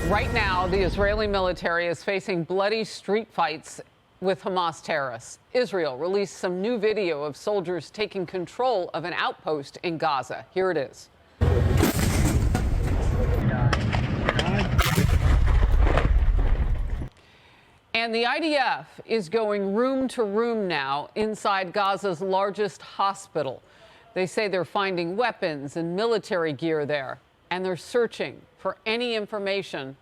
Right now, the Israeli military is facing bloody street fights with Hamas terrorists. Israel released some new video of soldiers taking control of an outpost in Gaza. Here it is. And the IDF is going room to room now inside Gaza's largest hospital. They say they're finding weapons and military gear there, and they're searching for any information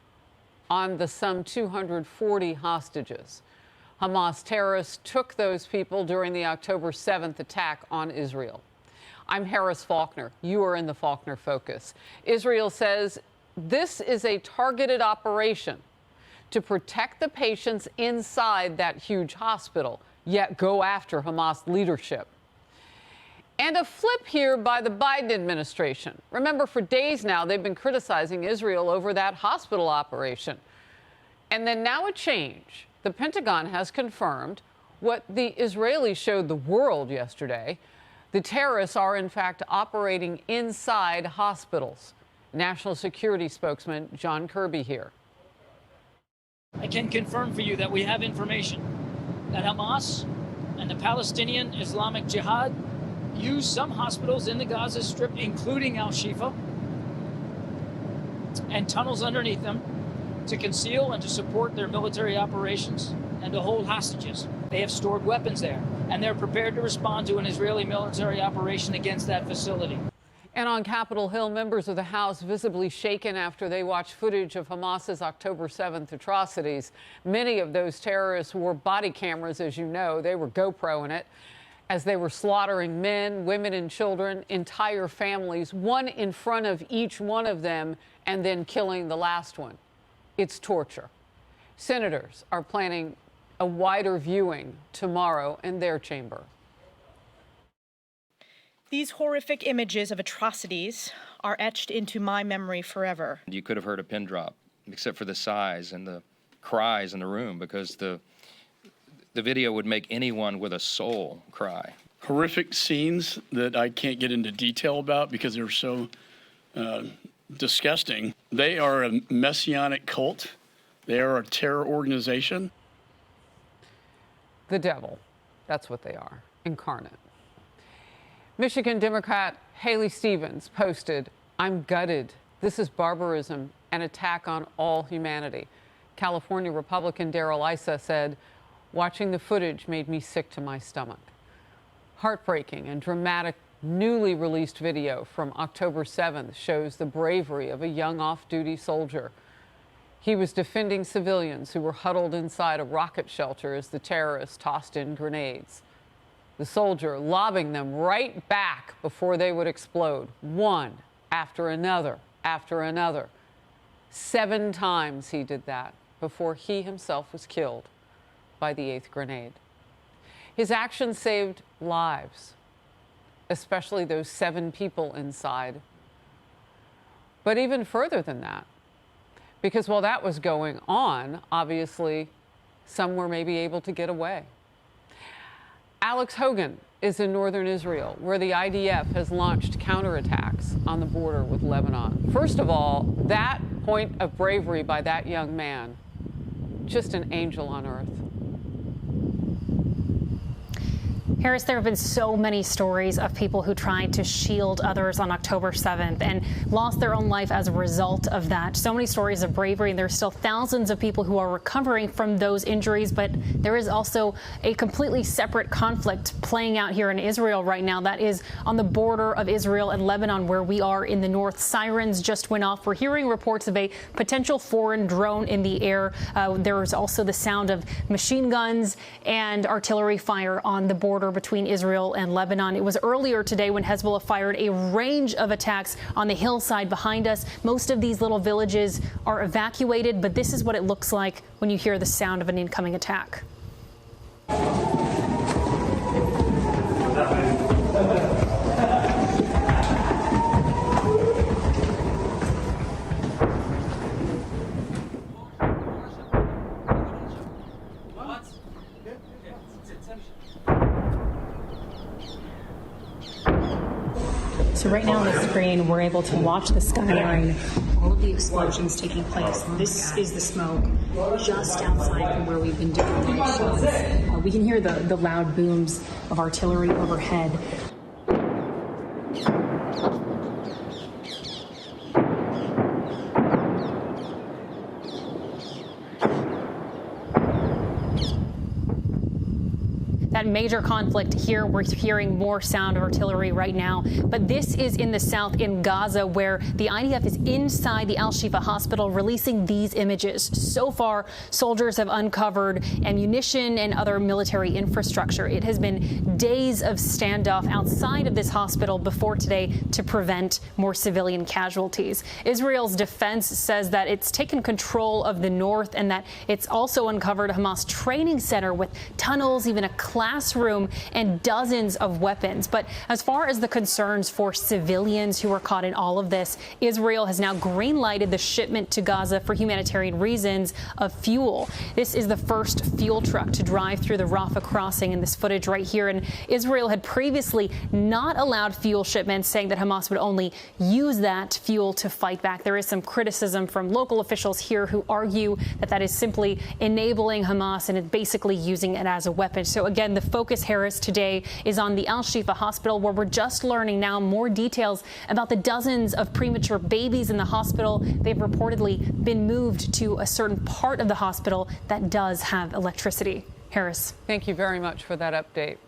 on the some 240 hostages. Hamas terrorists took those people during the October 7th attack on Israel. I'm Harris Faulkner. You are in the Faulkner Focus. Israel says this is a targeted operation to protect the patients inside that huge hospital, yet go after Hamas leadership. And a flip here by the Biden administration. Remember, for days now, they've been criticizing Israel over that hospital operation. And then now a change. The Pentagon has confirmed what the Israelis showed the world yesterday. The terrorists are, in fact, operating inside hospitals. National Security spokesman John Kirby here. I can confirm for you that we have information that Hamas and the Palestinian Islamic Jihad use some hospitals in the Gaza Strip, including al-shifa, and tunnels underneath them to conceal and to support their military operations and to hold hostages. They have stored weapons there, and they're prepared to respond to an Israeli military operation against that facility. And on Capitol Hill, members of the House visibly shaken after they watched footage of Hamas's October 7th atrocities. Many of those terrorists wore body cameras, as you know. They were GoPro in it, as they were slaughtering men, women, and children, entire families, one in front of each one of them, and then killing the last one. It's torture. Senators are planning a wider viewing tomorrow in their chamber. These horrific images of atrocities are etched into my memory forever. You could have heard a pin drop, except for the sighs and the cries in the room, because the video would make anyone with a soul cry. Horrific scenes that I can't get into detail about because they're so disgusting. They are a messianic cult. They are a terror organization. The devil. That's what they are, incarnate. Michigan Democrat Haley Stevens posted, "I'm gutted. This is barbarism, an attack on all humanity." California Republican Darrell Issa said, "Watching the footage made me sick to my stomach." Heartbreaking and dramatic newly released video from October 7th shows the bravery of a young off-duty soldier. He was defending civilians who were huddled inside a rocket shelter as the terrorists tossed in grenades. The soldier lobbing them right back before they would explode, one after another after another. 7 times he did that before he himself was killed by the 8th grenade. His actions saved lives, especially those 7 people inside. But even further than that, because while that was going on, obviously, some were maybe able to get away. Alex Hogan is in northern Israel, where the IDF has launched counterattacks on the border with Lebanon. First of all, that point of bravery by that young man, just an angel on earth. Harris, there have been so many stories of people who tried to shield others on October 7th and lost their own life as a result of that. So many stories of bravery, and there's still thousands of people who are recovering from those injuries. But there is also a completely separate conflict playing out here in Israel right now. That is on the border of Israel and Lebanon, where we are in the north. Sirens just went off. We're hearing reports of a potential foreign drone in the air. There is also the sound of machine guns and artillery fire on the border between Israel and Lebanon. It was earlier today when Hezbollah fired a range of attacks on the hillside behind us. Most of these little villages are evacuated, but this is what it looks like when you hear the sound of an incoming attack. So right now on the screen, we're able to watch the skyline all of the explosions taking place. This is the smoke just outside from where we've been doing live shows. We can hear the loud booms of artillery overhead. That major conflict here, we're hearing more sound of artillery right now. But this is in the south in Gaza, where the IDF is inside the al-Shifa hospital releasing these images. So far, soldiers have uncovered ammunition and other military infrastructure. It has been days of standoff outside of this hospital before today to prevent more civilian casualties. Israel's defense says that it's taken control of the north and that it's also uncovered a Hamas training center with tunnels, even a classroom, and dozens of weapons. But as far as the concerns for civilians who are caught in all of this, Israel has now green-lighted the shipment to Gaza for humanitarian reasons of fuel. This is the first fuel truck to drive through the Rafah crossing in this footage right here. And Israel had previously not allowed fuel shipments, saying that Hamas would only use that fuel to fight back. There is some criticism from local officials here who argue that that is simply enabling Hamas and basically using it as a weapon. So again, the focus, Harris, today is on the al-Shifa hospital, where we're just learning now more details about the dozens of premature babies in the hospital. They've reportedly been moved to a certain part of the hospital that does have electricity. Harris. Thank you very much for that update.